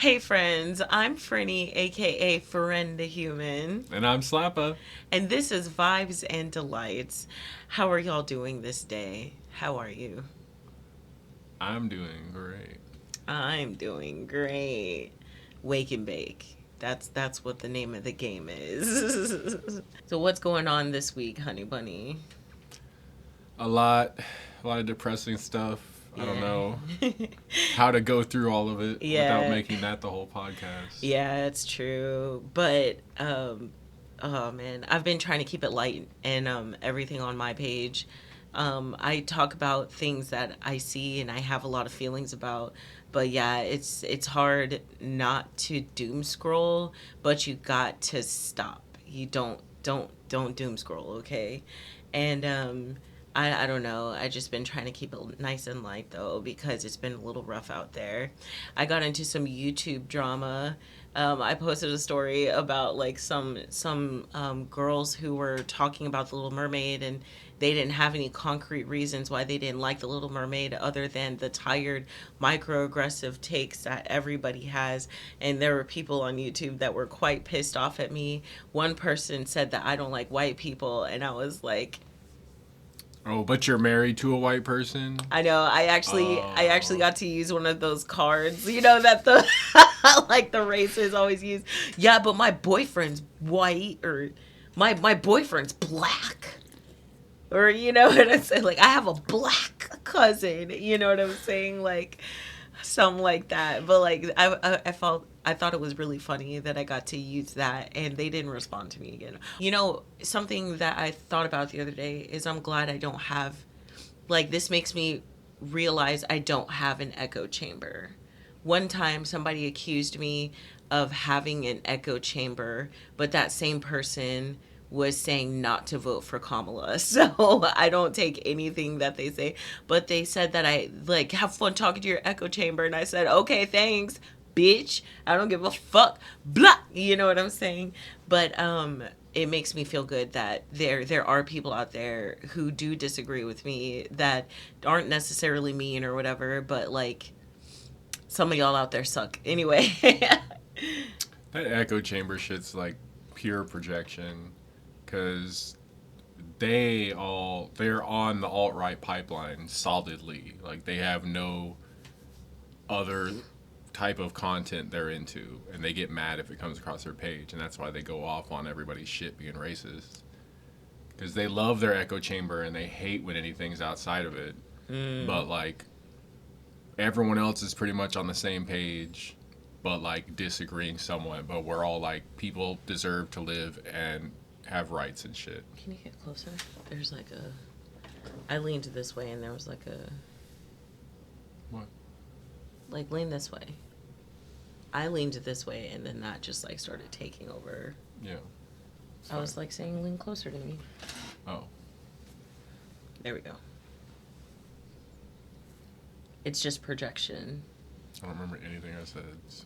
Hey friends, I'm Frenny, aka Friend the Human, And I'm Slappa. and this is Vibes and Delights. How are y'all doing this day? How are you? I'm doing great. I'm doing great. Wake and bake. That's what the name of the game is. So what's going on this week, honey bunny? A lot, a lot of depressing stuff. I don't Yeah. know how to go through all of it without Yeah. making that the whole podcast. Yeah, it's true. But oh man, I've been trying to keep it light and everything on my page. I talk about things that I see and I have a lot of feelings about. But yeah, it's hard not to doom scroll, but you got to stop. You don't doom scroll, okay? And I don't know. I just been trying to keep it nice and light though because it's been a little rough out there. I got into some YouTube drama. I posted a story about like some girls who were talking about the Little Mermaid, and they didn't have any concrete reasons why they didn't like the Little Mermaid other than the tired microaggressive takes that everybody has. And there were people on YouTube that were quite pissed off at me. One person said that I don't like white people, and I was like, Oh, but you're married to a white person? I know. I actually Oh. got to use one of those cards. You know that the like the races always use. Yeah, but my boyfriend's white, or my boyfriend's black. Or you know what I'm saying? Like I have a black cousin. You know what I'm saying? Like something like that. But like I thought it was really funny that I got to use that, and they didn't respond to me again. You know, something that I thought about the other day is I'm glad I don't have, like, this makes me realize I don't have an echo chamber. One time somebody accused me of having an echo chamber, but that same person was saying not to vote for Kamala. So I don't take anything that they say, but they said that I like have fun talking to your echo chamber, and I said, "Okay, thanks, bitch. I don't give a fuck." Blah. You know what I'm saying? But it makes me feel good that there are people out there who do disagree with me that aren't necessarily mean or whatever, but like some of y'all out there suck. Anyway. That echo chamber shit's like pure projection. Because they're on the alt right pipeline solidly. Like they have no other type of content they're into, and they get mad if it comes across their page, and that's why they go off on everybody's shit being racist. Because they love their echo chamber and they hate when anything's outside of it. But like everyone else is pretty much on the same page, but like disagreeing somewhat. But we're all like people deserve to live and have rights and shit. Can you get closer? There's like a. I leaned this way and there was like a. What? Like, lean this way. I leaned this way and then that just like started taking over. Yeah. I was like saying, lean closer to me. Oh. There we go. It's just projection. I don't remember anything I said. So.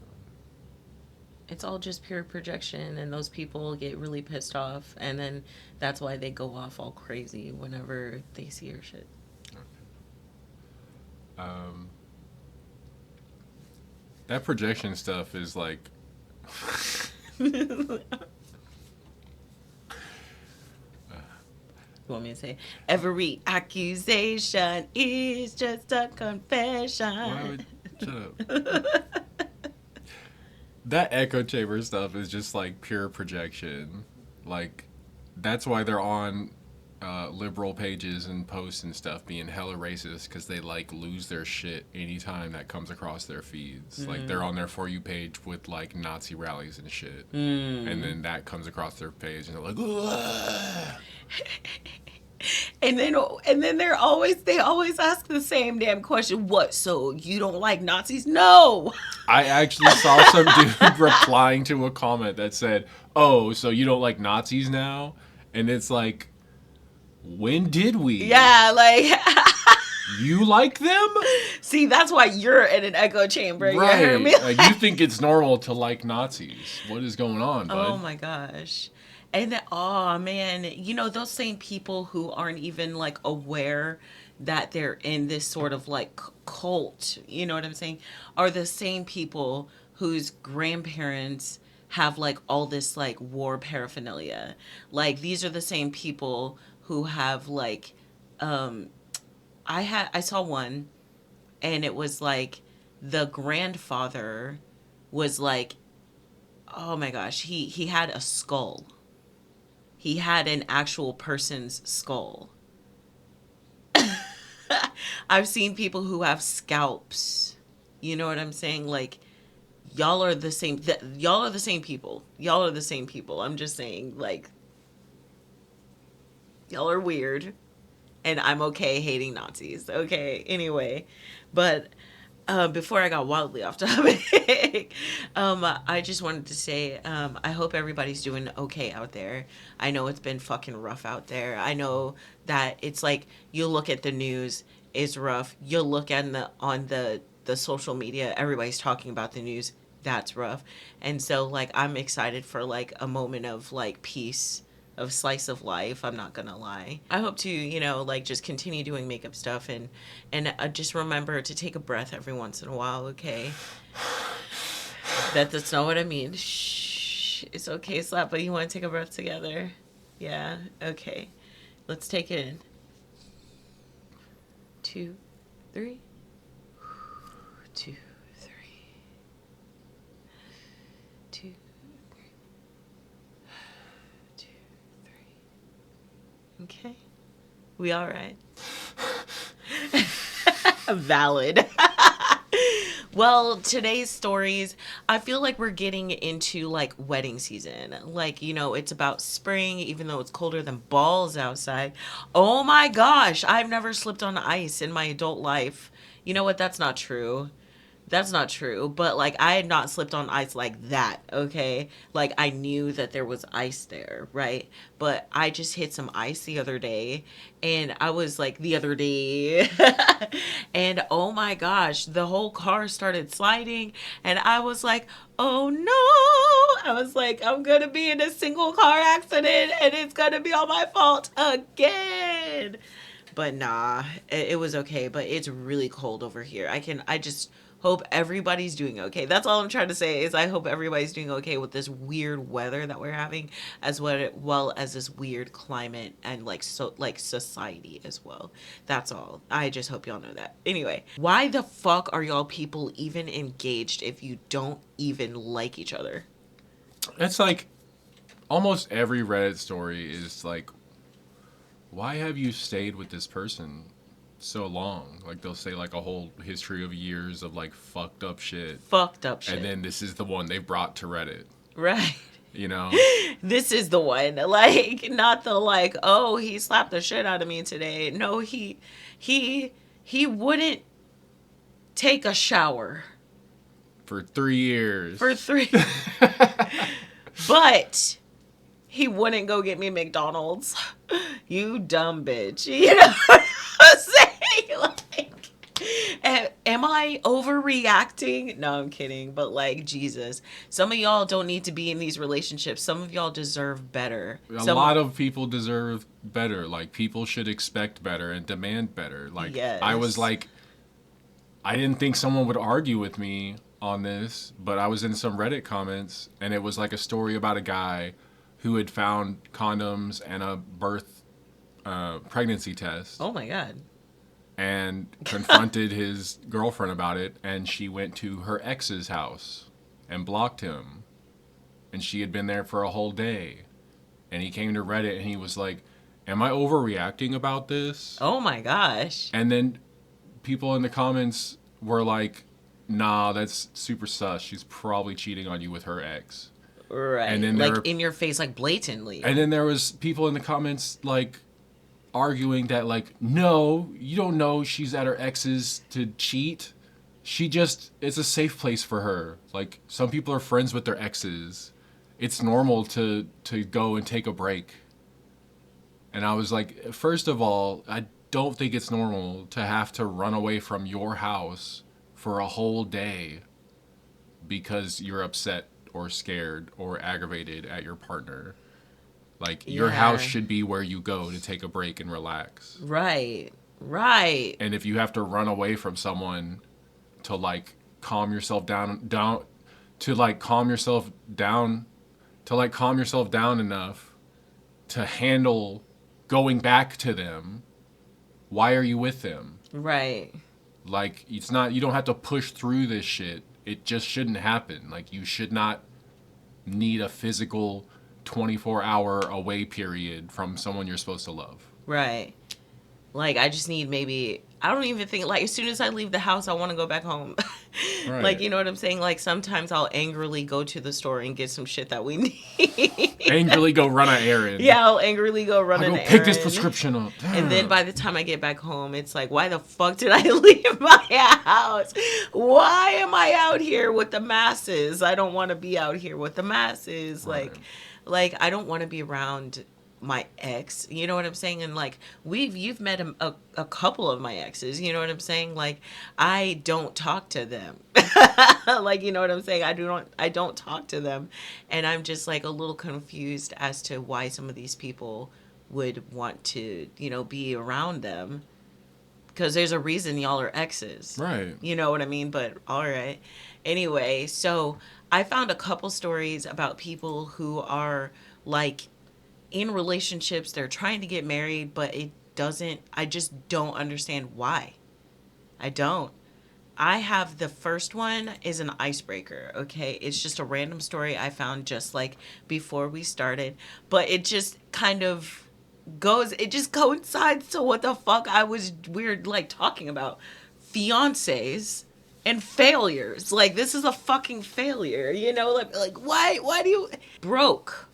It's all just pure projection, and those people get really pissed off, and then that's why they go off all crazy whenever they see your shit. Um, that projection stuff is like. You want me to say, every accusation is just a confession. Why would, shut up. That echo chamber stuff is just like pure projection. Like, that's why they're on liberal pages and posts and stuff being hella racist because they like lose their shit anytime that comes across their feeds. Like, they're on their For You page with like Nazi rallies and shit. And then that comes across their page and they're like, ugh. And then they always ask the same damn question. What? So you don't like Nazis? No. I actually saw some dude replying to a comment that said, "Oh, so you don't like Nazis now?" And it's like, when did we? Yeah, like You like them? see, that's why you're in an echo chamber. Right. You heard me? Like, you think it's normal to like Nazis. What is going on, bud? Oh my gosh. And then, oh man, you know, those same people who aren't even like aware that they're in this sort of like cult, you know what I'm saying, are the same people whose grandparents have like all this like war paraphernalia. Like these are the same people who have like um I saw one, and it was like the grandfather was like, oh my gosh, he had a skull. He had an actual person's skull. I've seen people who have scalps. You know what I'm saying? Like y'all are the same. Y'all are the same people. Y'all are the same people. I'm just saying, like y'all are weird, and I'm okay hating Nazis. Okay, anyway, but before I got wildly off topic, I just wanted to say, I hope everybody's doing okay out there. I know it's been fucking rough out there. I know that it's like you look at the news, it's rough. You look at the social media, everybody's talking about the news. That's rough. And so like I'm excited for like a moment of like peace, of slice of life. I'm not gonna lie. I hope to, like just continue doing makeup stuff, and just remember to take a breath every once in a while. Okay, that's not what I mean. Shh, it's okay, Slap. But you want to take a breath together? Yeah. Okay. Let's take it in. 2, 3. 2, 3. 2. Okay. We all right? Valid. Well, today's stories, I feel like we're getting into like wedding season. Like, it's about spring, even though it's colder than balls outside. Oh my gosh, I've never slipped on ice in my adult life. You know what? That's not true. That's not true. But like I had not slipped on ice like that, okay? Like I knew that there was ice there, right? But I just hit some ice the other day, and I was like the other day and oh my gosh, the whole car started sliding, and I was like, "Oh no." I was like, "I'm going to be in a single car accident, and it's going to be all my fault again." But nah, it was okay, but it's really cold over here. I just hope everybody's doing okay. That's all I'm trying to say, is I hope everybody's doing okay with this weird weather that we're having, as well as this weird climate, and like society as well. That's all. I just hope y'all know that. Anyway, why the fuck are y'all people even engaged if you don't even like each other? It's like almost every Reddit story is like, why have you stayed with this person so long? Like they'll say like a whole history of years of like fucked up shit. Fucked up shit. And then this is the one they brought to Reddit. Right. This is the one. Like, not the like, oh, he slapped the shit out of me today. No, he wouldn't take a shower for 3 years. For 3 But he wouldn't go get me McDonald's. You dumb bitch. You know what I'm saying? Like, am I overreacting? No, I'm kidding. But like, Jesus, some of y'all don't need to be in these relationships. Some of y'all deserve better. A lot of people deserve better. Like, people should expect better and demand better. Like, yes. I was like, I didn't think someone would argue with me on this, but I was in some Reddit comments, and it was like a story about a guy who had found condoms and a pregnancy test. Oh my God. And confronted his girlfriend about it, and she went to her ex's house and blocked him. And she had been there for a whole day. And he came to Reddit and he was like, am I overreacting about this? Oh my gosh. And then people in the comments were like, nah, that's super sus. She's probably cheating on you with her ex. Right. And then like in your face, like blatantly. And then there was people in the comments like arguing that like, no, you don't know she's at her ex's to cheat. It's a safe place for her. Like, some people are friends with their exes. It's normal to go and take a break. And I was like, first of all, I don't think it's normal to have to run away from your house for a whole day because you're upset or scared or aggravated at your partner. Like, your house should be where you go to take a break and relax. Right. Right. And if you have to run away from someone to like calm yourself down to like calm yourself down, enough to handle going back to them, why are you with them? Right. Like, it's not, you don't have to push through this shit. It just shouldn't happen. Like, you should not need a physical 24-hour away period from someone you're supposed to love. Right. Like, I just need maybe, I don't even think, like, as soon as I leave the house, I want to go back home. Right. Like, you know what I'm saying? Like, sometimes I'll angrily go to the store and get some shit that we need. Angrily go run an errand. Yeah, I'll angrily go run an errand. Pick this prescription up. And then by the time I get back home, it's like, why the fuck did I leave my house? Why am I out here with the masses? I don't want to be out here with the masses. Right. Like I don't want to be around my ex, you know what I'm saying? And like you've met a couple of my exes, you know what I'm saying? Like I don't talk to them. Like, you know what I'm saying? I don't talk to them, and I'm just like a little confused as to why some of these people would want to, you know, be around them, because there's a reason y'all are exes, Right? You know what I mean? But all right. Anyway, so I found a couple stories about people who are like in relationships, they're trying to get married, but I just don't understand why. I don't. I have the first one is an icebreaker, okay? It's just a random story I found just like before we started, but it just kind of it just coincides to what the fuck we're like talking about. Fiances and failures. Like, this is a fucking failure, you know? Like why do you broke?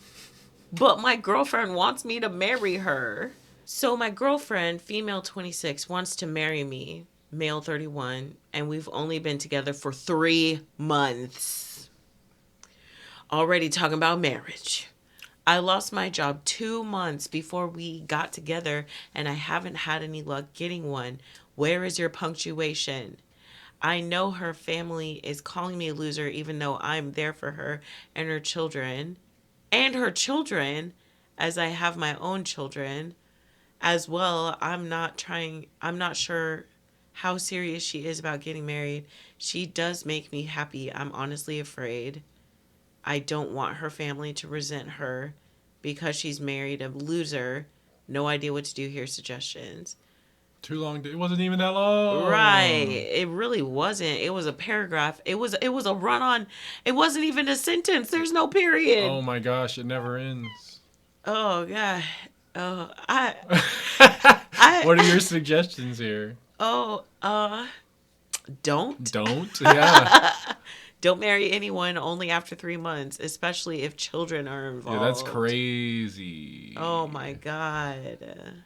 But my girlfriend wants me to marry her. So my girlfriend, female 26, wants to marry me, male 31, and we've only been together for 3 months. Already talking about marriage. I lost my job 2 months before we got together, and I haven't had any luck getting one. Where is your punctuation? I know her family is calling me a loser, even though I'm there for her and her children. As I have my own children as well. I'm not sure how serious she is about getting married. She does make me happy. I'm honestly afraid. I don't want her family to resent her because she's married a loser. No idea what to do here. Suggestions. Too long. It wasn't even that long. Right. It really wasn't. It was a paragraph. It was a run on. It wasn't even a sentence. There's no period. Oh my gosh, it never ends. Oh God. Oh, What are your suggestions here? Oh, don't. Don't? Yeah. Don't marry anyone only after 3 months, especially if children are involved. Yeah, that's crazy. Oh my God.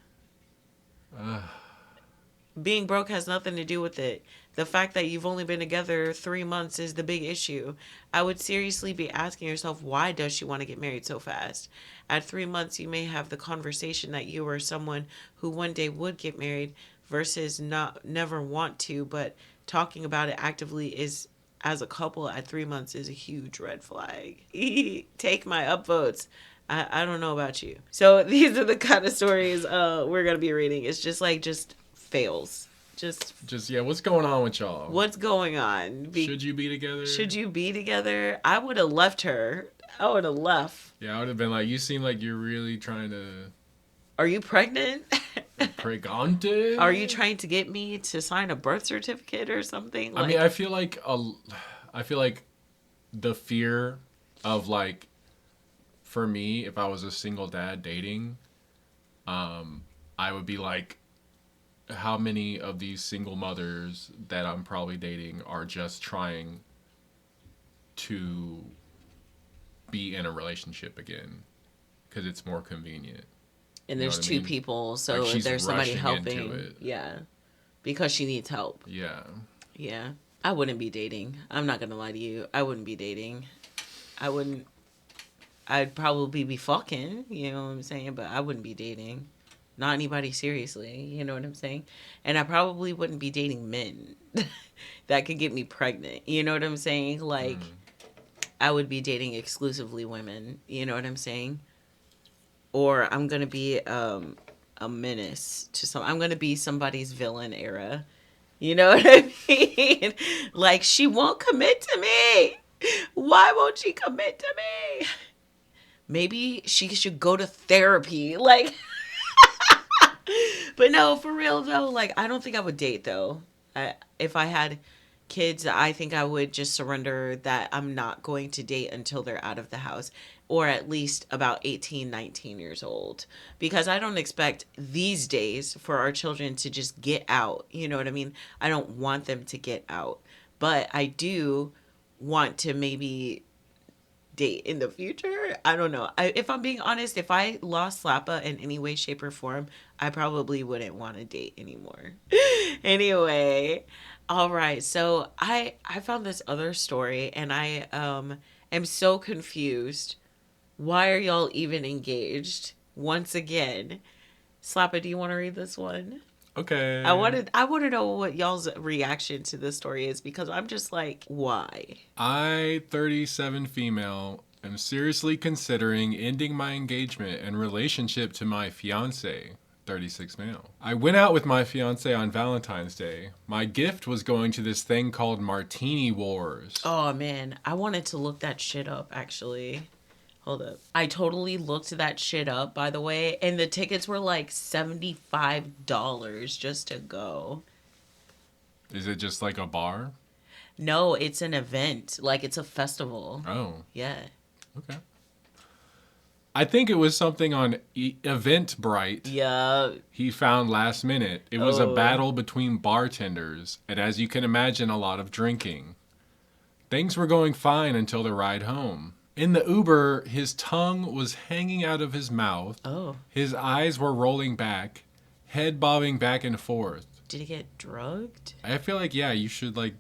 Being broke has nothing to do with it. The fact that you've only been together 3 months is the big issue. I would seriously be asking yourself, why does she want to get married so fast? At 3 months, you may have the conversation that you are someone who one day would get married versus never want to, but talking about it actively is, as a couple at 3 months, is a huge red flag. Take my upvotes. I don't know about you. So these are the kind of stories we're going to be reading. It's just fails. Just yeah, what's going on with y'all? What's going on? Should you be together? I would have left her. I would have left. Yeah, I would have been like, you seem like you're really trying to... Are you pregnant? Pregante? Are you trying to get me to sign a birth certificate or something? I mean, I feel like the fear of, like, for me, if I was a single dad dating, I would be like, how many of these single mothers that I'm probably dating are just trying to be in a relationship again because it's more convenient? And there's two people, so like, there's somebody helping. Into it. Yeah. Because she needs help. Yeah. Yeah. I wouldn't be dating. I'm not going to lie to you. I wouldn't be dating. I'd probably be fucking, you know what I'm saying? But I wouldn't be dating. Not anybody seriously, you know what I'm saying? And I probably wouldn't be dating men that could get me pregnant, you know what I'm saying? Like, I would be dating exclusively women, you know what I'm saying? Or I'm going to be a menace to I'm going to be somebody's villain era. You know what I mean? Like, she won't commit to me. Why won't she commit to me? Maybe she should go to therapy. Like, but no, for real though, like, I don't think I would date though. If I had kids, I think I would just surrender that I'm not going to date until they're out of the house, or at least about 18, 19 years old. Because I don't expect these days for our children to just get out. You know what I mean? I don't want them to get out. But I do want to maybe date in the future. I don't know. If I'm being honest, if I lost Slappa in any way, shape, or form, I probably wouldn't want to date anymore. Anyway, all right. So I found this other story, and I am so confused. Why are y'all even engaged? Once again, Slappa, do you want to read this one? Okay. I want to know what y'all's reaction to this story is, because I'm just like, why? I, 37 female, am seriously considering ending my engagement and relationship to my fiance, 36 male. I went out with my fiance on Valentine's Day. My gift was going to this thing called Martini Wars. Oh man, I wanted to look that shit up actually. Hold up. I totally looked that shit up, by the way, and the tickets were like $75 just to go. Is it just like a bar? No, it's an event. Like, it's a festival. Oh. Yeah. Okay. I think it was something on Eventbrite. Yeah. He found last minute. It was a Oh. battle between bartenders, and as you can imagine, a lot of drinking. Things were going fine until the ride home. In the Uber, his tongue was hanging out of his mouth. Oh. His eyes were rolling back, head bobbing back and forth. Did he get drugged? I feel like, yeah, you should, like,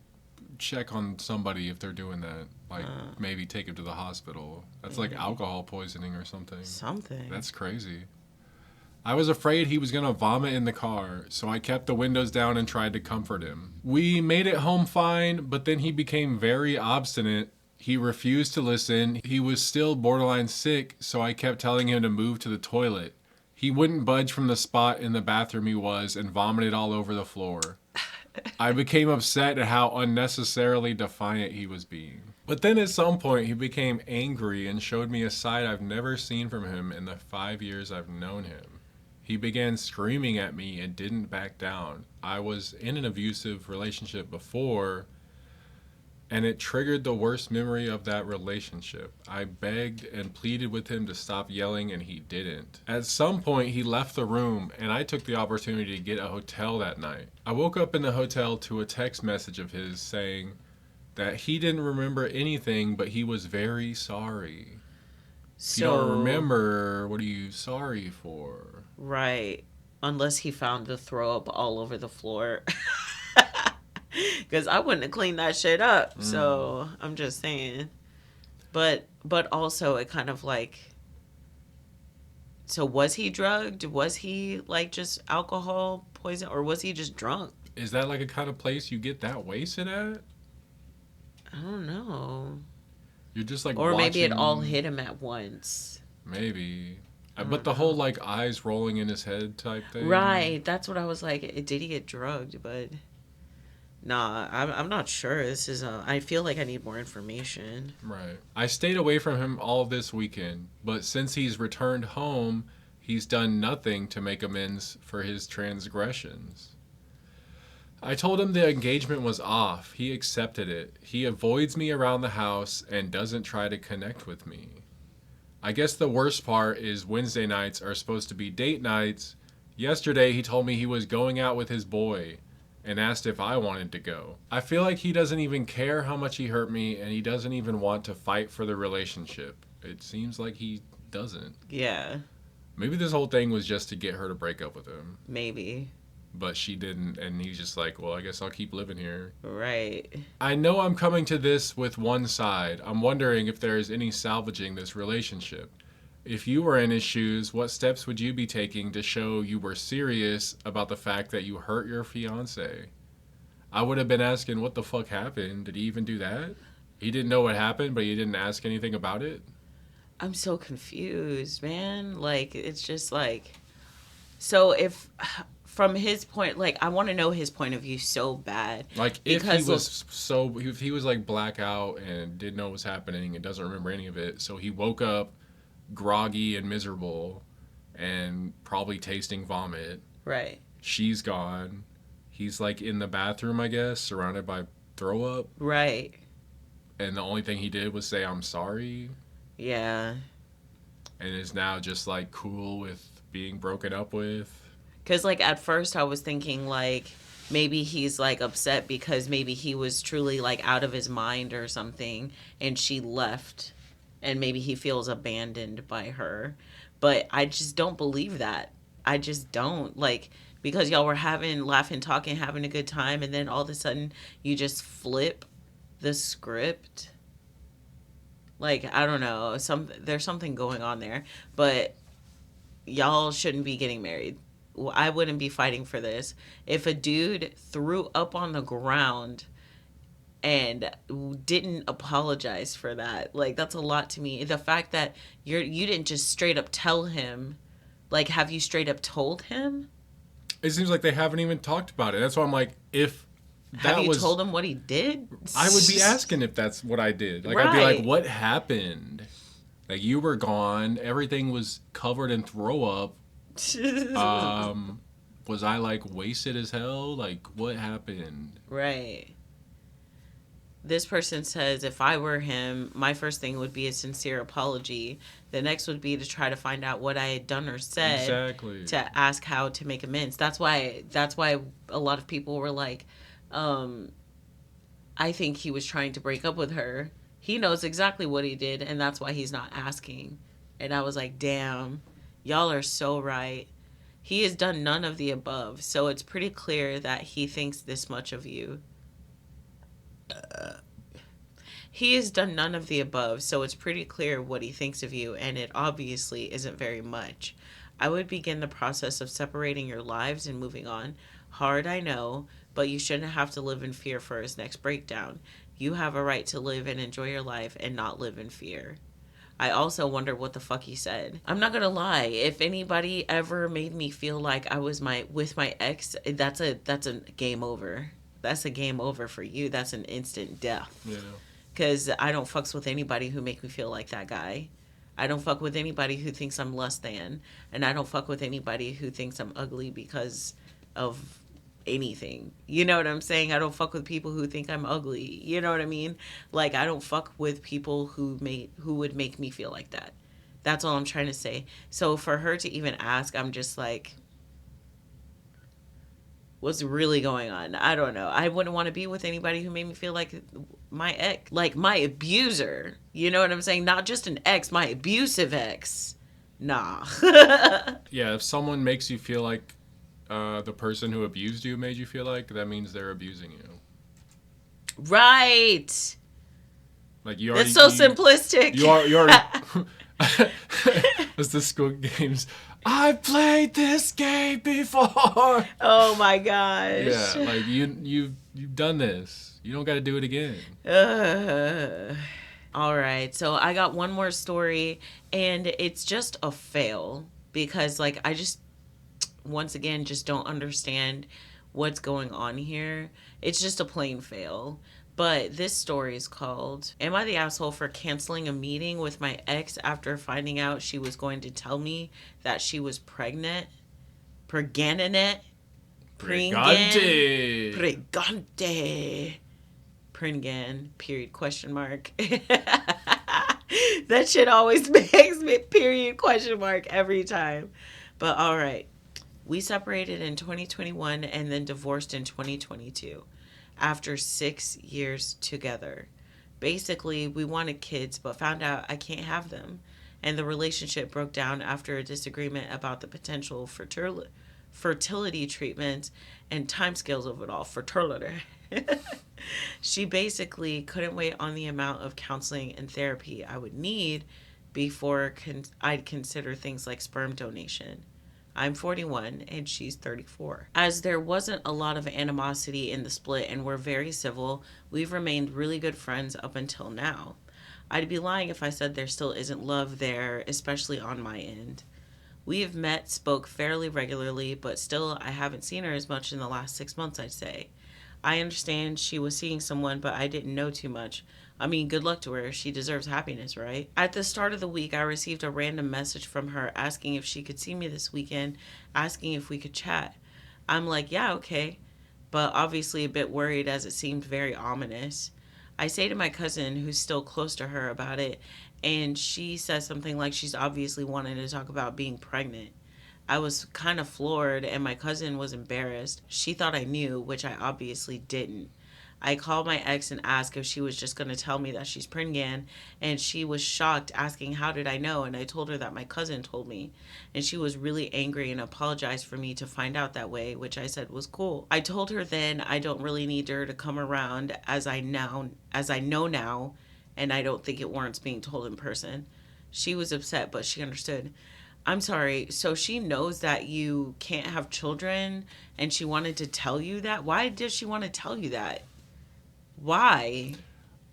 check on somebody if they're doing that. Like, maybe take him to the hospital. That's like alcohol poisoning or something. Something. That's crazy. I was afraid he was going to vomit in the car, so I kept the windows down and tried to comfort him. We made it home fine, but then he became very obstinate. He refused to listen. He was still borderline sick, so I kept telling him to move to the toilet. He wouldn't budge from the spot in the bathroom he was and vomited all over the floor. I became upset at how unnecessarily defiant he was being. But then at some point he became angry and showed me a side I've never seen from him in the 5 years I've known him. He began screaming at me and didn't back down. I was in an abusive relationship before, and it triggered the worst memory of that relationship. I begged and pleaded with him to stop yelling, and he didn't. At some point, he left the room, and I took the opportunity to get a hotel that night. I woke up in the hotel to a text message of his saying that he didn't remember anything, but he was very sorry. So, you don't remember, what are you sorry for? Right. Unless he found the throw up all over the floor. Because I wouldn't have cleaned that shit up. So I'm just saying. But also it kind of like, so was he drugged? Was he like just alcohol poison, or was he just drunk? Is that like a kind of place you get that wasted at? I don't know. You're just like or watching... maybe it all hit him at once. Maybe. But the whole like eyes rolling in his head type thing. Right. That's what I was like. Did he get drugged? But nah, I'm not sure. This is I feel like I need more information. Right. I stayed away from him all this weekend, but since he's returned home, he's done nothing to make amends for his transgressions. I told him the engagement was off. He accepted it. He avoids me around the house and doesn't try to connect with me. I guess the worst part is Wednesday nights are supposed to be date nights. Yesterday he told me he was going out with his boy and asked if I wanted to go. I feel like he doesn't even care how much he hurt me, and he doesn't even want to fight for the relationship. It seems like he doesn't. Yeah. Maybe this whole thing was just to get her to break up with him. Maybe. But she didn't, and he's just like, well, I guess I'll keep living here. Right. I know I'm coming to this with one side. I'm wondering if there is any salvaging this relationship. If you were in his shoes, what steps would you be taking to show you were serious about the fact that you hurt your fiance? I would have been asking, what the fuck happened? Did he even do that? He didn't know what happened, but he didn't ask anything about it? I'm so confused, man. Like, it's just like, so if from his point, like, I want to know his point of view so bad. Like, if he was like blackout and didn't know what was happening and doesn't remember any of it, so he woke up groggy and miserable and probably tasting vomit. Right. She's gone. He's like in the bathroom, I guess, surrounded by throw up. Right. And the only thing he did was say, "I'm sorry." Yeah. And is now just like cool with being broken up with. Because, like, at first I was thinking, like, maybe he's, like, upset because maybe he was truly, like, out of his mind or something and she left. And maybe he feels abandoned by her. But I just don't believe that. I just don't. Like, because y'all were laughing, talking, having a good time. And then all of a sudden you just flip the script. Like, I don't know. There's something going on there. But y'all shouldn't be getting married. I wouldn't be fighting for this. If a dude threw up on the ground and didn't apologize for that, like, that's a lot to me. The fact that you didn't just straight up tell him, like, have you straight up told him? It seems like they haven't even talked about it. That's why I'm like, if that have you told him what he did? I would be asking if that's what I did. Like, I'd be like, what happened? Like, you were gone. Everything was covered in throw up. Was I like wasted as hell? Like, what happened? Right. This person says, if I were him, my first thing would be a sincere apology. The next would be to try to find out what I had done or said. Exactly. To ask how to make amends. That's why a lot of people were like, I think he was trying to break up with her. He knows exactly what he did, and that's why he's not asking. And I was like, damn, y'all are so right. He has done none of the above, so it's pretty clear that he thinks this much of you. He has done none of the above, so it's pretty clear what he thinks of you, and it obviously isn't very much. I would begin the process of separating your lives and moving on. Hard, I know, but you shouldn't have to live in fear for his next breakdown. You have a right to live and enjoy your life and not live in fear. I also wonder what the fuck he said. I'm not gonna lie. If anybody ever made me feel like I was with my ex, that's a game over. That's a game over for you. That's an instant death. Yeah. Because I don't fucks with anybody who make me feel like that guy. I don't fuck with anybody who thinks I'm less than. And I don't fuck with anybody who thinks I'm ugly because of anything. You know what I'm saying? I don't fuck with people who think I'm ugly. You know what I mean? Like, I don't fuck with people who would make me feel like that. That's all I'm trying to say. So for her to even ask, I'm just like, what's really going on? I don't know. I wouldn't want to be with anybody who made me feel like my ex, like my abuser. You know what I'm saying? Not just an ex, my abusive ex. Nah. Yeah, if someone makes you feel like the person who abused you made you feel like, that means they're abusing you. Right. Like, you already. It's so simplistic. You already. It's the Squid Games. I played this game before. Oh my gosh. Yeah, like you've done this. You don't got to do it again. All right, so I got one more story, and it's just a fail because, like, I just once again just don't understand what's going on here. It's just a plain fail. But this story is called, Am I the Asshole for Canceling a Meeting with My Ex After Finding Out She Was Going to Tell Me That She Was Pregnant? Pregante. Pringan, period, question mark. That shit always makes me, period, question mark, every time. But all right. We separated in 2021 and then divorced in 2022. After 6 years together. Basically, we wanted kids, but found out I can't have them. And the relationship broke down after a disagreement about the potential fertility treatment and timescales of it all. Fertility. She basically couldn't wait on the amount of counseling and therapy I would need before I'd consider things like sperm donation. I'm 41 and she's 34. As there wasn't a lot of animosity in the split and we're very civil, we've remained really good friends up until now. I'd be lying if I said there still isn't love there, especially on my end. We have met, spoke fairly regularly, but still I haven't seen her as much in the last 6 months, I'd say. I understand she was seeing someone, but I didn't know too much. I mean, good luck to her. She deserves happiness, right? At the start of the week, I received a random message from her asking if she could see me this weekend, asking if we could chat. I'm like, yeah, okay, but obviously a bit worried as it seemed very ominous. I say to my cousin, who's still close to her, about it, and she says something like she's obviously wanting to talk about being pregnant. I was kind of floored, and my cousin was embarrassed. She thought I knew, which I obviously didn't. I called my ex and asked if she was just going to tell me that she's pregnant, and she was shocked, asking how did I know, and I told her that my cousin told me, and she was really angry and apologized for me to find out that way, which I said was cool. I told her then I don't really need her to come around, as I know now, and I don't think it warrants being told in person. She was upset, but she understood. I'm sorry. So she knows that you can't have children and she wanted to tell you that? Why does she want to tell you that? Why?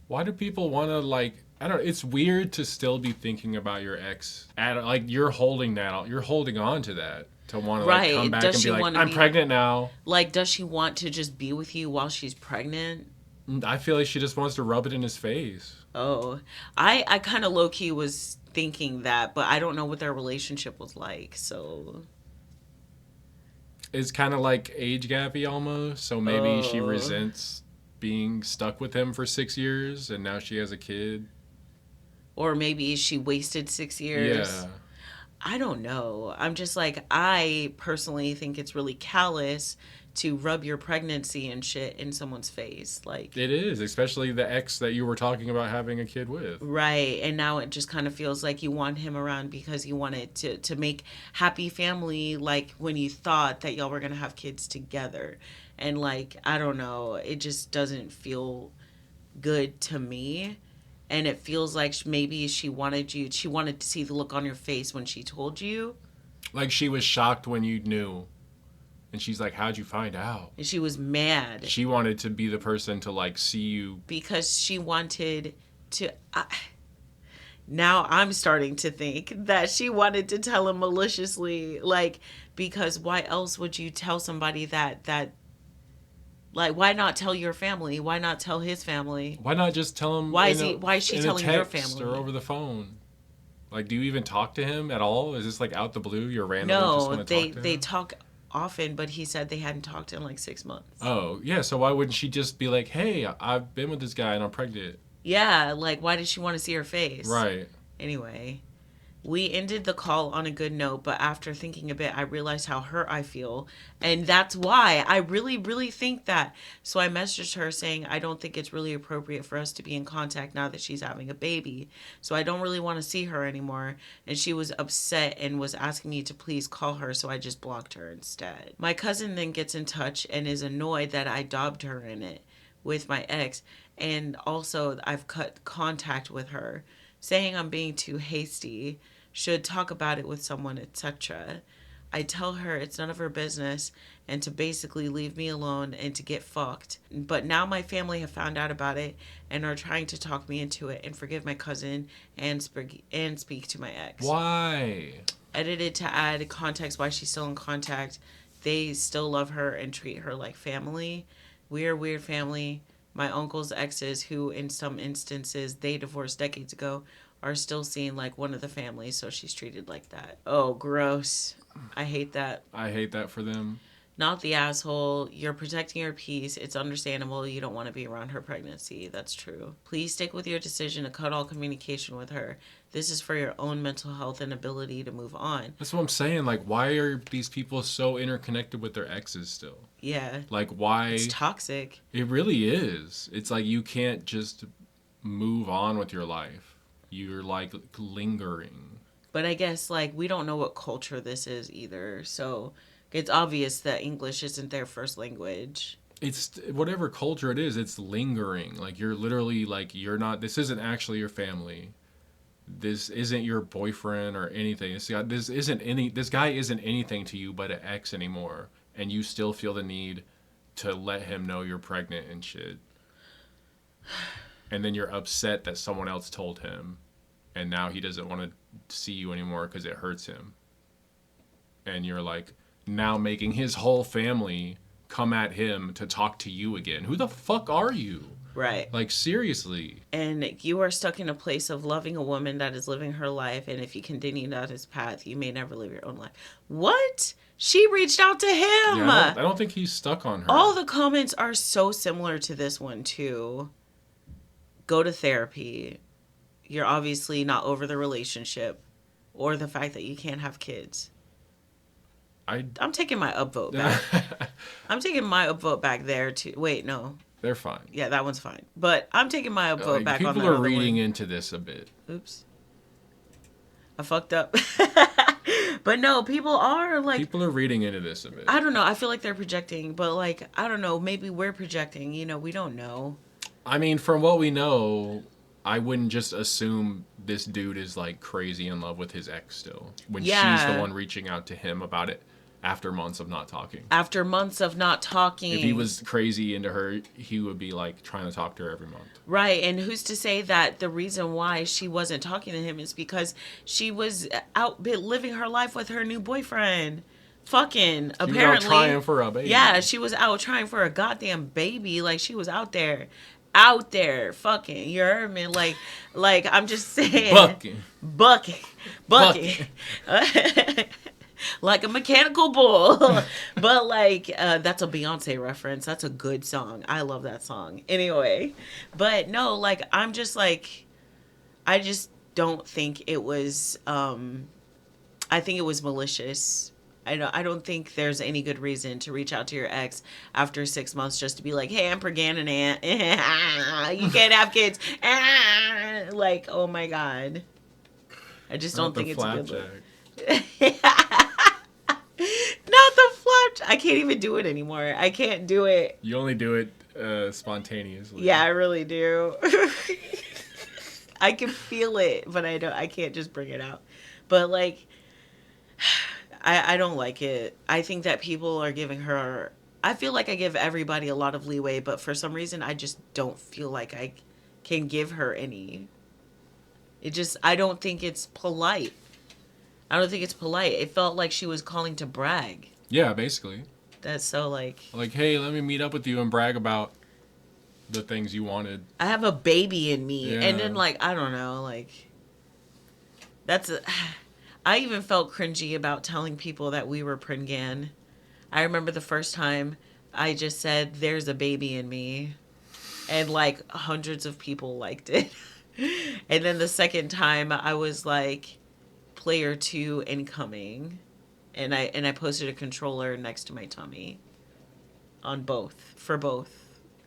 Why do people want to like? I don't. It's weird to still be thinking about your ex. Like you're holding that. You're holding on to that to want to like come Right. back Does and be she like, want to I'm be pregnant now. like, does she want to just be with you while she's pregnant? I feel like she just wants to rub it in his face. Oh, I kind of low key was thinking that, but I don't know what their relationship was like. So, It's kind of like age gappy almost. So maybe she oh, resents being stuck with him for 6 years, and now she has a kid. or maybe she wasted 6 years. Yeah, I don't know. I'm just like, I personally think it's really callous to rub your pregnancy and shit in someone's face. Like, it is, especially the ex that you were talking about having a kid with. right. And now it just kind of feels like you want him around because you wanted to make happy family, like when you thought that y'all were going to have kids together. And like, I don't know. It just doesn't feel good to me. And it feels like maybe she wanted to see the look on your face when she told you. Like she was shocked when you knew. And she's like, how'd you find out? And she was mad She wanted to be the person to like see you. because she wanted to. Now I'm starting to think that she wanted to tell him maliciously, like, because why else would you tell somebody that like, why not tell your family? Why not tell his family? Why not just tell him Why is she in a telling your text or family? over the phone? Like, do you even talk to him at all? Is this like out the blue? You're randomly just No, want to talk to they him? talk often, but he said they hadn't talked in like 6 months. Oh, yeah. So why wouldn't she just be like, hey, I've been with this guy and I'm pregnant? Yeah, like why did she want to see her face? Right. Anyway, we ended the call on a good note, but after thinking a bit, I realized how hurt I feel. And that's why I really, really think that. So I messaged her saying, I don't think it's really appropriate for us to be in contact now that she's having a baby. So I don't really want to see her anymore. And she was upset and was asking me to please call her. So I just blocked her instead. My cousin then gets in touch and is annoyed that I dobbed her in it with my ex. And also, I've cut contact with her, saying I'm being too hasty, should talk about it with someone, etc. I tell her it's none of her business and to basically leave me alone and to get fucked. But now my family have found out about it and are trying to talk me into it and forgive my cousin and speak to my ex. Why? Edited to add context why she's still in contact. They still love her and treat her like family. We're a weird family. My uncle's exes, who in some instances they divorced decades ago, are still seen like one of the families, so she's treated like that. Oh, gross. I hate that. I hate that for them. Not the asshole. You're protecting her peace. It's understandable you don't want to be around her pregnancy. That's true. Please stick with your decision to cut all communication with her. This is for your own mental health and ability to move on. That's what I'm saying. Like, why are these people so interconnected with their exes still? Yeah. Like, why? It's toxic. It really is. It's like you can't just move on with your life. You're like lingering. But I guess like we don't know what culture this is either. So it's obvious that English isn't their first language. It's whatever culture it is, it's lingering. Like, you're literally like, this isn't actually your family. This isn't your boyfriend or anything. This guy isn't anything to you but an ex anymore. And you still feel the need to let him know you're pregnant and shit. And then you're upset that someone else told him. And now he doesn't want to see you anymore because it hurts him. and you're like now making his whole family come at him to talk to you again. Who the fuck are you? Right. Like, seriously. And you are stuck in a place of loving a woman that is living her life, and if you continue down his path, you may never live your own life. What? She reached out to him. Yeah, I don't think he's stuck on her. All the comments are so similar to this one, too. Go to therapy. You're obviously not over the relationship or the fact that you can't have kids. I'm taking my upvote back. I'm taking my upvote back there, too. Wait, no. They're fine. Yeah, that one's fine. But I'm taking my upvote back on that. People are reading into this a bit. Oops. I fucked up. But no, people are like... People are reading into this a bit. I don't know. I feel like they're projecting. But like, I don't know. Maybe we're projecting. You know, we don't know. I mean, from what we know, I wouldn't just assume this dude is like crazy in love with his ex still. When she's the one reaching out to him about it. After months of not talking. After months of not talking. If he was crazy into her, he would be like trying to talk to her every month. Right. And who's to say that the reason why she wasn't talking to him is because she was out living her life with her new boyfriend. Fucking, she apparently. Was out trying for a baby. Yeah, she was out trying for a goddamn baby. Like, she was out there. Out there. Fucking. You heard me? Like I'm just saying. Bucking. Like a mechanical bull. But like that's a Beyonce reference. That's a good song. I love that song. Anyway, but no, like I'm just like, I just don't think it was I think it was malicious. I don't think there's any good reason to reach out to your ex after 6 months just to be like, hey, I'm pregnant, you can't have kids. Like, oh my God. I just don't think it's a good look. Not the flap. I can't even do it anymore. I can't do it. You only do it spontaneously. Yeah, I really do. I can feel it, but I can't just bring it out. But like, I don't like it. I think that people are giving her... I feel like I give everybody a lot of leeway, but for some reason, I just don't feel like I can give her any. I don't think it's polite. It felt like she was calling to brag. Yeah, basically. That's so like... Like, hey, let me meet up with you and brag about the things you wanted. I have a baby in me. Yeah. And then, like, I don't know, like... I even felt cringy about telling people that we were pregnan. I remember the first time I just said, there's a baby in me. And, like, hundreds of people liked it. And then the second time I was like... Player 2 incoming, and I posted a controller next to my tummy for both.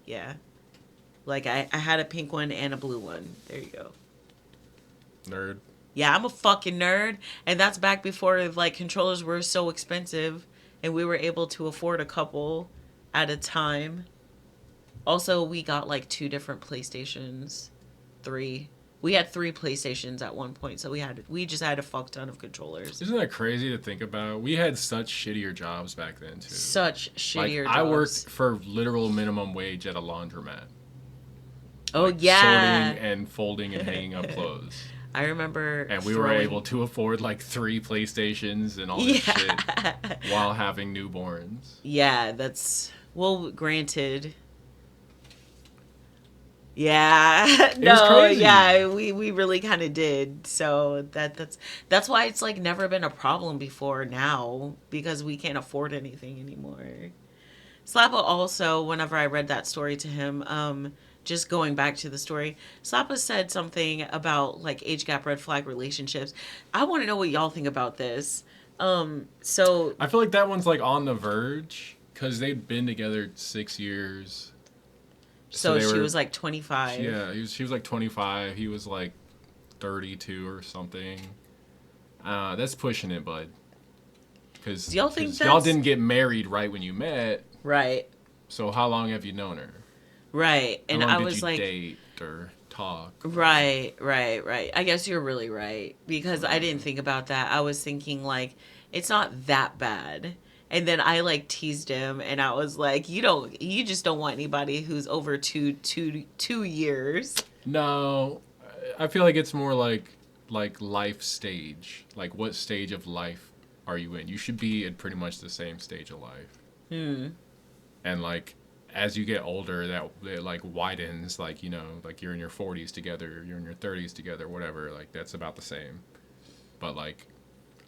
Yeah, like I had a pink one and a blue one. There you go. Nerd. Yeah, I'm a fucking nerd, and that's back before like controllers were so expensive and we were able to afford a couple at a time. Also, we got like 2 different PlayStations, 3. We had 3 PlayStations at one point, so we just had a fuck ton of controllers. Isn't that crazy to think about? We had such shittier jobs back then, too. Such shittier jobs. I worked for literal minimum wage at a laundromat. Oh, like, yeah. Sorting and folding and hanging up clothes. I remember. And we were able to afford like 3 PlayStations and all this shit while having newborns. Yeah, well, granted. Yeah, no, yeah, we really kind of did. So that's why it's like never been a problem before now, because we can't afford anything anymore. Slappa also, whenever I read that story to him, just going back to the story, Slappa said something about like age gap red flag relationships. I want to know what y'all think about this. So I feel like that one's like on the verge because they'd been together 6 years. So she was like 25. Yeah, she was like 25. He was like 32 or something. That's pushing it, bud. Because y'all didn't get married right when you met. Right. So how long have you known her? Right. And I was like, date or talk? Right. I guess you're really right, because I didn't think about that. I was thinking like it's not that bad. And then I like teased him, and I was like, you just don't want anybody who's over two years. No, I feel like it's more like life stage. Like, what stage of life are you in? You should be at pretty much the same stage of life. And like as you get older, that it like widens. Like, you know, like you're in your 40s together, you're in your 30s together, whatever. Like that's about the same. But like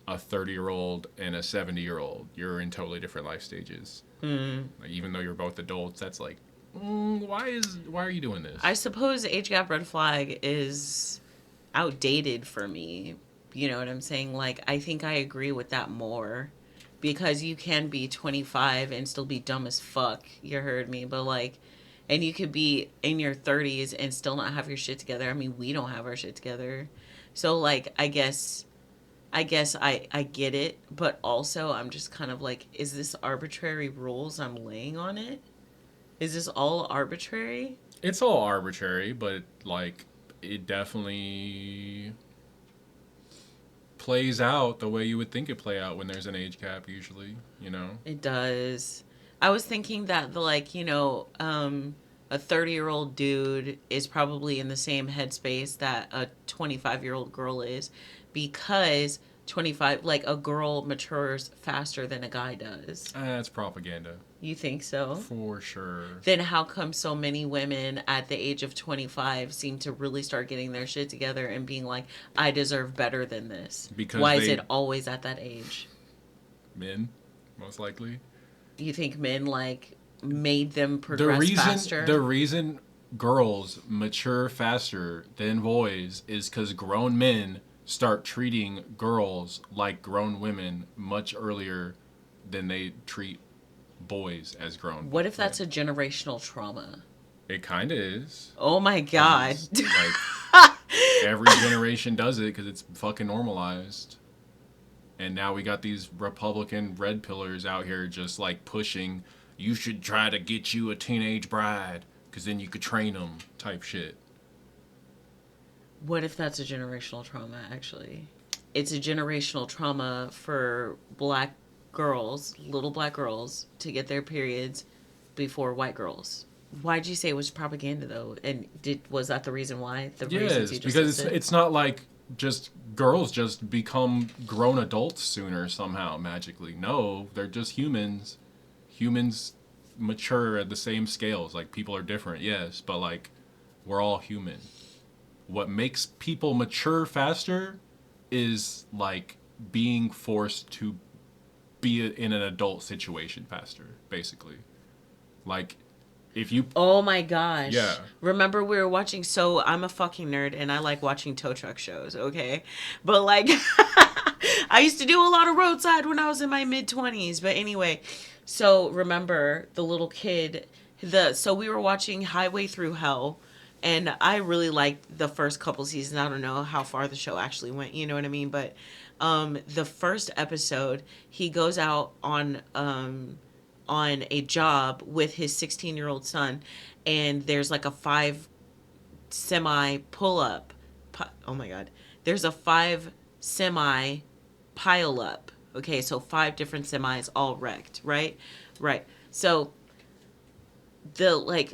a 30-year-old and a 70-year-old, you're in totally different life stages. Like even though you're both adults, that's like, why are you doing this? I suppose age gap red flag is outdated for me. You know what I'm saying? Like, I think I agree with that more. Because you can be 25 and still be dumb as fuck. You heard me. But, like, and you could be in your 30s and still not have your shit together. I mean, we don't have our shit together. So, like, I guess I get it. But also, I'm just kind of like, is this arbitrary rules I'm laying on it? Is this all arbitrary? It's all arbitrary, but like it definitely plays out the way you would think it play out when there's an age gap usually, you know. It does. I was thinking that the like, you know, a 30-year-old dude is probably in the same headspace that a 25-year-old girl is because 25 like a girl matures faster than a guy does. That's propaganda. You think so? For sure. Then how come so many women at the age of 25 seem to really start getting their shit together and being like, I deserve better than this? Because why is it always at that age? Men, most likely. You think men like made them progress faster? The reason girls mature faster than boys is because grown men start treating girls like grown women much earlier than they treat boys as grown. What if that's a generational trauma? It kind of is. Oh my god. Like, every generation does it because it's fucking normalized. And now we got these Republican red pillars out here just like pushing, you should try to get you a teenage bride because then you could train them type shit. What if that's a generational trauma, actually? It's a generational trauma for black girls, little black girls, to get their periods before white girls. Why'd you say it was propaganda, though? And was that the reason why? The yes, because it's not like just girls just become grown adults sooner somehow magically. No, they're just humans. Humans mature at the same scales. Like, people are different, yes, but like we're all human. What makes people mature faster is like being forced to be in an adult situation faster, basically. Like, if you... Oh my gosh. Yeah. Remember we were watching... So, I'm a fucking nerd and I like watching tow truck shows, okay? But like... I used to do a lot of roadside when I was in my mid-20s. But anyway, so remember the little kid... So we were watching Highway Through Hell. And I really liked the first couple seasons. I don't know how far the show actually went, you know what I mean? But the first episode, he goes out on a job with his 16-year-old son, and there's like a 5 semi pull-up. Oh my God. There's a 5 semi pile-up. Okay, so 5 different semis all wrecked, right? Right. So...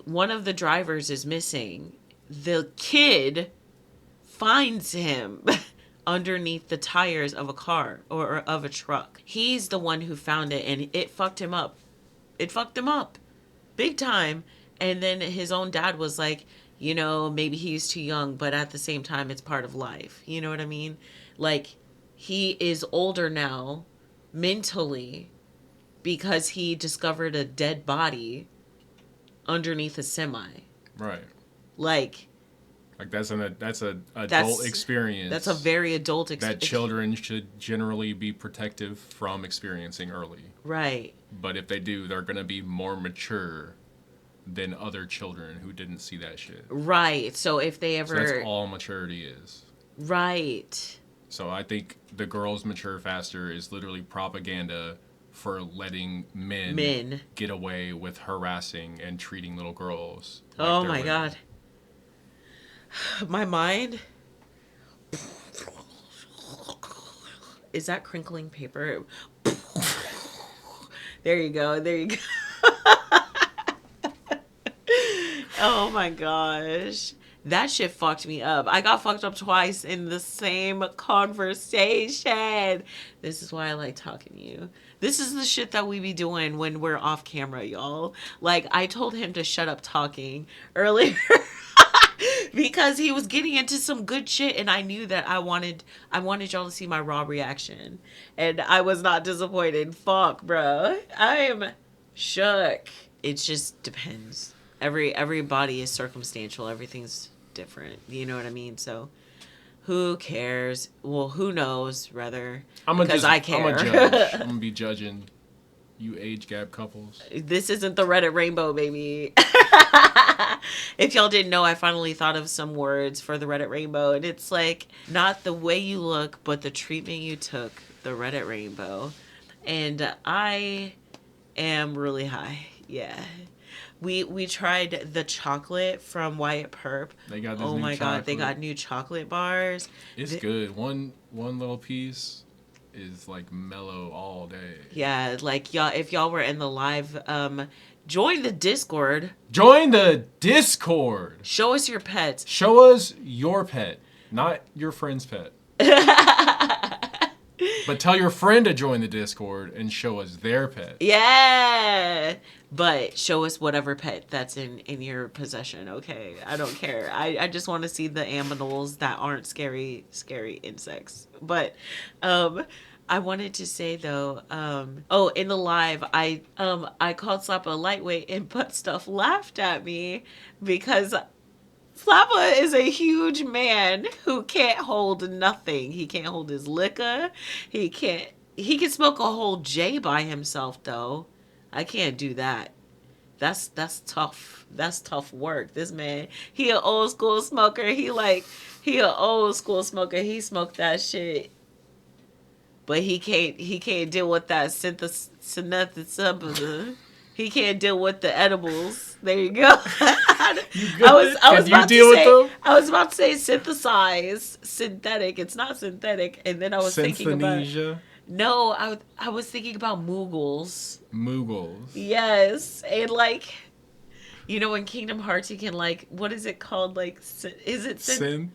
one of the drivers is missing. The kid finds him underneath the tires of a car or of a truck. He's the one who found it, and it fucked him up. It fucked him up big time. And then his own dad was like, you know, maybe he's too young, but at the same time, it's part of life. You know what I mean? Like, he is older now mentally because he discovered a dead body underneath a semi. Right. Like that's an adult experience. That's a very adult experience that children should generally be protective from experiencing early. Right. But if they do, they're going to be more mature than other children who didn't see that shit. Right. So if they ever... So that's all maturity is. Right. So I think the girls mature faster is literally propaganda for letting men get away with harassing and treating little girls. Like oh my God. My mind. Is that crinkling paper? There you go. There you go. Oh my gosh. That shit fucked me up. I got fucked up twice in the same conversation. This is why I like talking to you. This is the shit that we be doing when we're off camera, y'all. Like, I told him to shut up talking earlier because he was getting into some good shit, and I knew that I wanted y'all to see my raw reaction, and I was not disappointed. Fuck, bro. I am shook. It just depends. Everybody is circumstantial. Everything's different. You know what I mean? So who cares? Well, who knows? Rather, because I care. I'm a judge. I'm gonna be judging you age gap couples. This isn't the Reddit rainbow, baby. If y'all didn't know, I finally thought of some words for the Reddit rainbow, and it's like not the way you look, but the treatment you took. The Reddit rainbow, and I am really high. Yeah. We tried the chocolate from Wyatt Perp. They got this oh new my chocolate. God, they got new chocolate bars. It's good. One little piece is like mellow all day. Yeah, like y'all, if y'all were in the live, join the Discord. Join the Discord. Show us your pets. Show us your pet, not your friend's pet. But tell your friend to join the Discord and show us their pet. Yeah. But show us whatever pet that's in your possession, okay? I don't care. I just want to see the aminals that aren't scary insects. But I wanted to say though, in the live, I called Slappa a lightweight, and Butt Stuff laughed at me because Slappa is a huge man who can't hold nothing. He can't hold his liquor. He can smoke a whole J by himself though. I can't do that. That's tough. That's tough work. This man, he an old school smoker. He an old school smoker. He smoked that shit. But he can't deal with that synthesis. He can't deal with the edibles. There you go. I was about to say synthesize, synthetic. It's not synthetic. And then I was thinking about. No, I was thinking about Moogles. Moogles. Yes, and like, you know, in Kingdom Hearts, you can like, what is it called? Like, is it synth?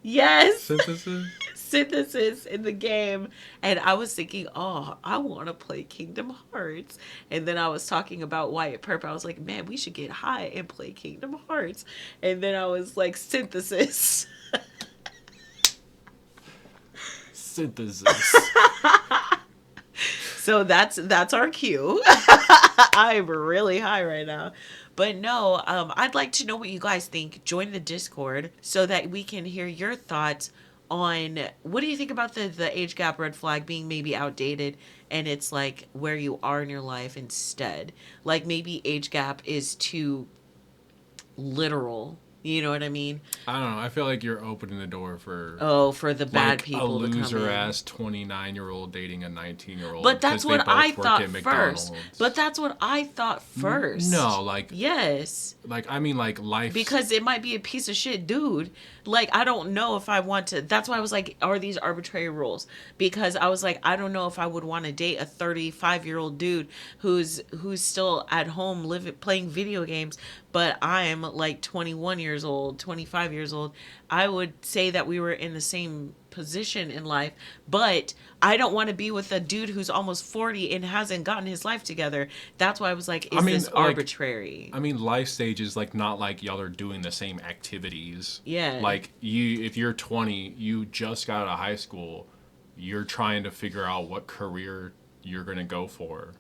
Yes. Synthesis. Synthesis in the game, and I was thinking, oh, I want to play Kingdom Hearts, and then I was talking about Wyatt Perp. I was like, man, we should get high and play Kingdom Hearts, and then I was like, synthesis. Synthesis. So that's our cue. I'm really high right now. But no, I'd like to know what you guys think. Join the Discord so that we can hear your thoughts on what do you think about the age gap red flag being maybe outdated, and it's like where you are in your life instead. Like maybe age gap is too literal. You know what I mean? I don't know. I feel like you're opening the door for the bad people a to come in. loser ass 29-year-old dating a 19-year-old. But that's what I thought first. But that's what I thought first. No, like yes. Like I mean, like life. Because it might be a piece of shit dude. Like I don't know if I want to. That's why I was like, are these arbitrary rules? Because I was like, I don't know if I would want to date a 35-year-old dude who's still at home playing video games. But I'm like 21 years old, 25 years old. I would say that we were in the same position in life, but I don't want to be with a dude who's almost 40 and hasn't gotten his life together. That's why I was like, this arbitrary? I mean, life stages, like, not like y'all are doing the same activities. Yeah. Like, if you're 20, you just got out of high school, you're trying to figure out what career you're going to go for.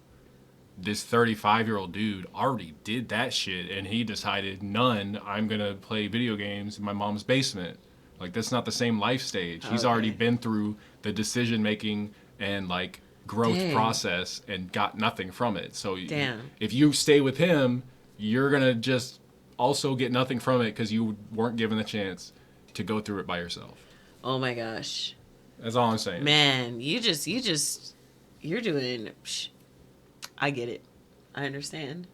This 35-year-old dude already did that shit, and he decided, I'm going to play video games in my mom's basement. Like, that's not the same life stage. He's already been through the decision-making and, like, growth process and got nothing from it. So if you stay with him, you're going to just also get nothing from it because you weren't given the chance to go through it by yourself. Oh, my gosh. That's all I'm saying. Man, you're doing... I get it. I understand.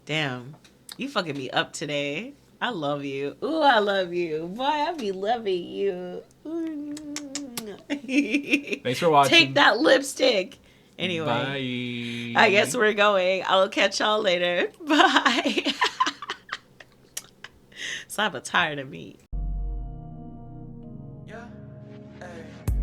Damn. You fucking me up today. I love you. Ooh, I love you. Boy, I be loving you. Thanks for watching. Take that lipstick. Anyway. Bye. I guess we're going. I'll catch y'all later. Bye. So I'm tired of meat. Yeah, hey.